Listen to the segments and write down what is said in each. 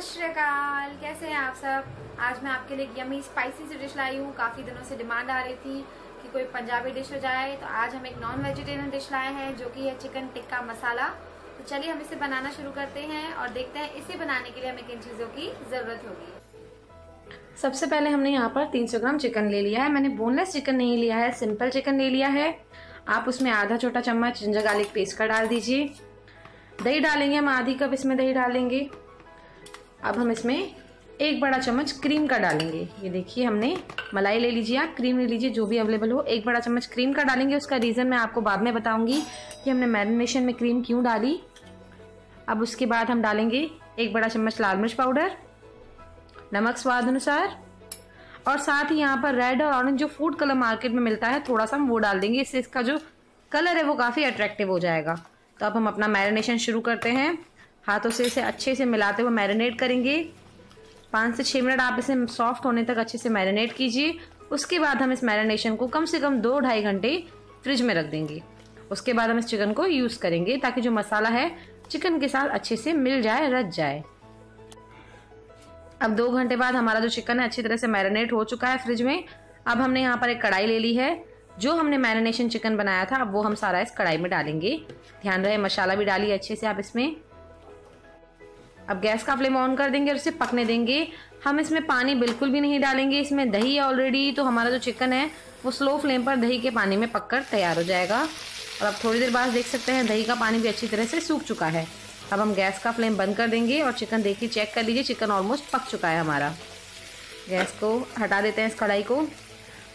नमः श्री अकाल। कैसे हैं आप सब। आज मैं आपके लिए यमी स्पाइसी सी डिश लाई हूँ। काफ़ी दिनों से डिमांड आ रही थी कि कोई पंजाबी डिश हो जाए, तो आज हम एक नॉन वेजिटेरियन डिश लाए हैं जो कि है चिकन टिक्का मसाला। तो चलिए हम इसे बनाना शुरू करते हैं और देखते हैं इसे बनाने के लिए हमें किन चीज़ों की ज़रूरत होगी। सबसे पहले हमने यहाँ पर 300 ग्राम चिकन ले लिया है। मैंने बोनलेस चिकन नहीं लिया है, सिंपल चिकन ले लिया है। आप उसमें आधा छोटा चम्मच जिंजर गार्लिक पेस्ट का डाल दीजिए। दही डालेंगे हम, आधी कप इसमें दही डालेंगे। अब हम इसमें 1 बड़ा चम्मच क्रीम का डालेंगे। ये देखिए, हमने मलाई ले लीजिए, आप क्रीम ले लीजिए, जो भी अवेलेबल हो। 1 बड़ा चम्मच क्रीम का डालेंगे। उसका रीज़न मैं आपको बाद में बताऊंगी कि हमने मैरिनेशन में क्रीम क्यों डाली। अब उसके बाद हम डालेंगे 1 बड़ा चम्मच लाल मिर्च पाउडर, नमक स्वाद अनुसार, और साथ ही यहाँ पर रेड और ऑरेंज जो फूड कलर मार्केट में मिलता है थोड़ा सा हम वो डाल देंगे। इससे इसका जो कलर है वो काफ़ी अट्रैक्टिव हो जाएगा। तो अब हम अपना मैरिनेशन शुरू करते हैं। हाथों से इसे अच्छे से मिलाते हुए मैरिनेट करेंगे। 5 से 6 मिनट आप इसे सॉफ्ट होने तक अच्छे से मैरिनेट कीजिए। उसके बाद हम इस मैरिनेशन को कम से कम 2-2.5 घंटे फ्रिज में रख देंगे। उसके बाद हम इस चिकन को यूज़ करेंगे ताकि जो मसाला है चिकन के साथ अच्छे से मिल जाए, रच जाए। अब 2 घंटे बाद हमारा जो चिकन है अच्छी तरह से मैरिनेट हो चुका है फ्रिज में। अब हमने यहाँ पर एक कढ़ाई ले ली है। जो हमने मैरिनेशन चिकन बनाया था अब वो हम सारा इस कढ़ाई में डालेंगे। ध्यान रहे मसाला भी डालिए अच्छे से आप इसमें। अब गैस का फ्लेम ऑन कर देंगे और इसे पकने देंगे। हम इसमें पानी बिल्कुल भी नहीं डालेंगे, इसमें दही है ऑलरेडी, तो हमारा जो चिकन है वो स्लो फ्लेम पर दही के पानी में पककर तैयार हो जाएगा। और अब थोड़ी देर बाद देख सकते हैं दही का पानी भी अच्छी तरह से सूख चुका है। अब हम गैस का फ्लेम बंद कर देंगे और चिकन देखिए, चेक कर लीजिए, चिकन ऑलमोस्ट पक चुका है हमारा। गैस को हटा देते हैं इस कढ़ाई को।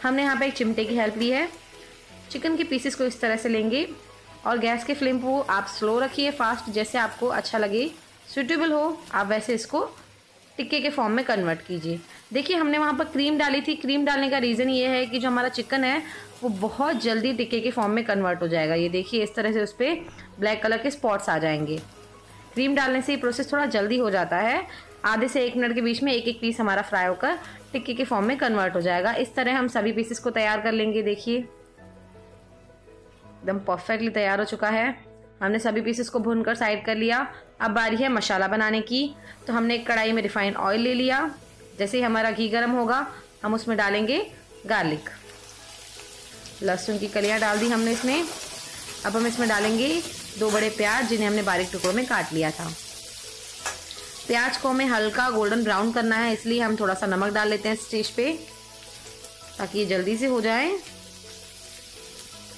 हमने यहाँ पे एक चिमटे की हेल्प ली है। चिकन के पीसेस को इस तरह से लेंगे और गैस के फ्लेम को आप स्लो रखिए, फास्ट, जैसे आपको अच्छा लगे, सूटेबल हो आप वैसे इसको टिक्के के फॉर्म में कन्वर्ट कीजिए। देखिए, हमने वहाँ पर क्रीम डाली थी। क्रीम डालने का रीज़न ये है कि जो हमारा चिकन है वो बहुत जल्दी टिक्के के फॉर्म में कन्वर्ट हो जाएगा। ये देखिए, इस तरह से उस पर ब्लैक कलर के स्पॉट्स आ जाएंगे। क्रीम डालने से ये प्रोसेस थोड़ा जल्दी हो जाता है। आधे से 1 मिनट के बीच में एक पीस हमारा फ्राई होकर टिक्के के फॉर्म में कन्वर्ट हो जाएगा। इस तरह हम सभी पीसेस को तैयार कर लेंगे। देखिए, एकदम परफेक्टली तैयार हो चुका है। हमने सभी पीसेस को भूनकर साइड कर लिया। अब बारी है मसाला बनाने की। तो हमने एक कढ़ाई में रिफाइंड ऑयल ले लिया। जैसे ही हमारा घी गर्म होगा हम उसमें डालेंगे गार्लिक, लहसुन की कलियां डाल दी हमने इसमें। अब हम इसमें डालेंगे 2 बड़े प्याज जिन्हें हमने बारीक टुकड़ों में काट लिया था। प्याज को हमें हल्का गोल्डन ब्राउन करना है, इसलिए हम थोड़ा सा नमक डाल लेते हैं इस स्टेज पे ताकि ये जल्दी से हो जाए।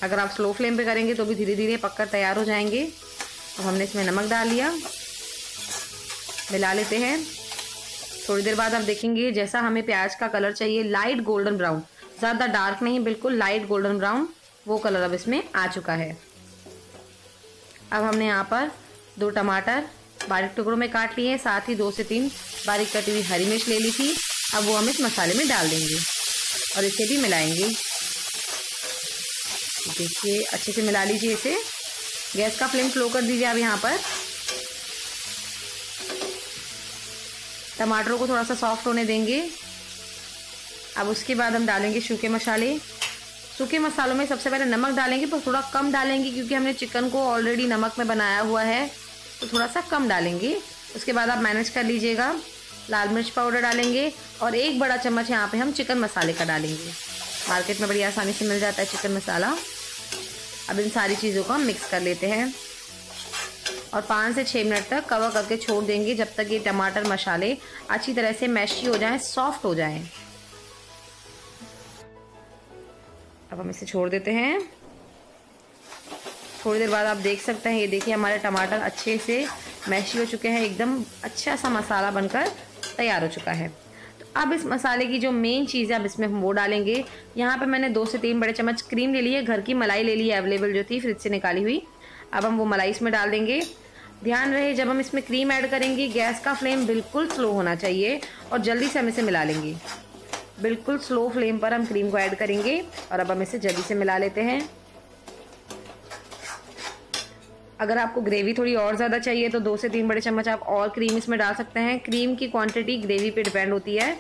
अगर आप स्लो फ्लेम पे करेंगे तो भी धीरे धीरे पककर तैयार हो जाएंगे। अब हमने इसमें नमक डाल लिया, मिला लेते हैं। थोड़ी देर बाद आप देखेंगे जैसा हमें प्याज का कलर चाहिए, लाइट गोल्डन ब्राउन, ज़्यादा डार्क नहीं, बिल्कुल लाइट गोल्डन ब्राउन, वो कलर अब इसमें आ चुका है। अब हमने यहाँ पर 2 टमाटर बारीक टुकड़ों में काट लिए हैं, साथ ही 2 से 3 बारीक कटी हुई हरी मिर्च ले ली थी। अब वो हम इस मसाले में डाल देंगे और इसे भी मिलाएंगे। देखिए, अच्छे से मिला लीजिए इसे। गैस का फ्लेम स्लो कर दीजिए आप यहाँ पर। टमाटरों को थोड़ा सा सॉफ्ट होने देंगे। अब उसके बाद हम डालेंगे सूखे मसाले। सूखे मसालों में सबसे पहले नमक डालेंगे, पर थोड़ा कम डालेंगे क्योंकि हमने चिकन को ऑलरेडी नमक में बनाया हुआ है, तो थोड़ा सा कम डालेंगे। उसके बाद आप मैनेज कर लीजिएगा। लाल मिर्च पाउडर डालेंगे और 1 बड़ा चम्मच यहाँ पे हम चिकन मसाले का डालेंगे। मार्केट में बड़ी आसानी से मिल जाता है चिकन मसाला। अब इन सारी चीज़ों को हम मिक्स कर लेते हैं और 5 से 6 मिनट तक कवर करके छोड़ देंगे, जब तक ये टमाटर मसाले अच्छी तरह से मैशी हो जाएं, सॉफ्ट हो जाएं। अब हम इसे छोड़ देते हैं। थोड़ी देर बाद आप देख सकते हैं, ये देखिए हमारे टमाटर अच्छे से मैशी हो चुके हैं, एकदम अच्छा सा मसाला बनकर तैयार हो चुका है। अब इस मसाले की जो मेन चीज़ है अब इसमें हम वो डालेंगे। यहाँ पे मैंने 2 से 3 बड़े चम्मच क्रीम ले ली है, घर की मलाई ले ली है अवेलेबल जो थी फ्रिज से निकाली हुई। अब हम वो मलाई इसमें डाल देंगे। ध्यान रहे जब हम इसमें क्रीम ऐड करेंगे गैस का फ्लेम बिल्कुल स्लो होना चाहिए और जल्दी से हम इसे मिला लेंगे। बिल्कुल स्लो फ्लेम पर हम क्रीम को ऐड करेंगे और अब हम इसे जल्दी से मिला लेते हैं। अगर आपको ग्रेवी थोड़ी और ज़्यादा चाहिए तो 2 से 3 बड़े चम्मच आप और क्रीम इसमें डाल सकते हैं। क्रीम की क्वांटिटी ग्रेवी पे डिपेंड होती है।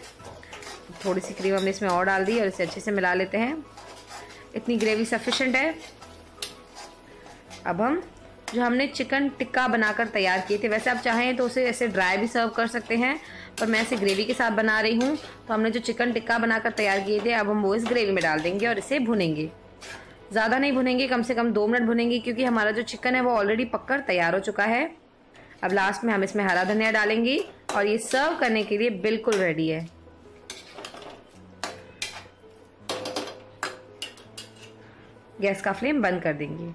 थोड़ी सी क्रीम हमने इसमें और डाल दी और इसे अच्छे से मिला लेते हैं। इतनी ग्रेवी सफिशिएंट है। अब हम जो हमने चिकन टिक्का बनाकर तैयार किए थे। वैसे आप चाहें तो उसे ऐसे ड्राई भी सर्व कर सकते हैं, पर मैं इसे ग्रेवी के साथ बना रही हूँ। तो हमने जो चिकन टिक्का बनाकर तैयार किए थे, अब हम वो इस ग्रेवी में डाल देंगे और इसे भुनेंगे। ज़्यादा नहीं भुनेंगे, कम से कम 2 मिनट भुनेंगे, क्योंकि हमारा जो चिकन है वो ऑलरेडी पककर तैयार हो चुका है। अब लास्ट में हम इसमें हरा धनिया डालेंगे और ये सर्व करने के लिए बिल्कुल रेडी है। गैस का फ्लेम बंद कर देंगे।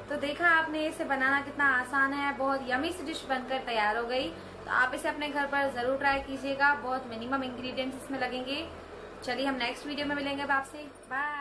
तो देखा आपने, इसे बनाना कितना आसान है। बहुत यमी सी डिश बनकर तैयार हो गई। तो आप इसे अपने घर पर जरूर ट्राई कीजिएगा। बहुत मिनिमम इंग्रेडिएंट्स इसमें लगेंगे। चलिए हम नेक्स्ट वीडियो में मिलेंगे अब आपसे। बाय।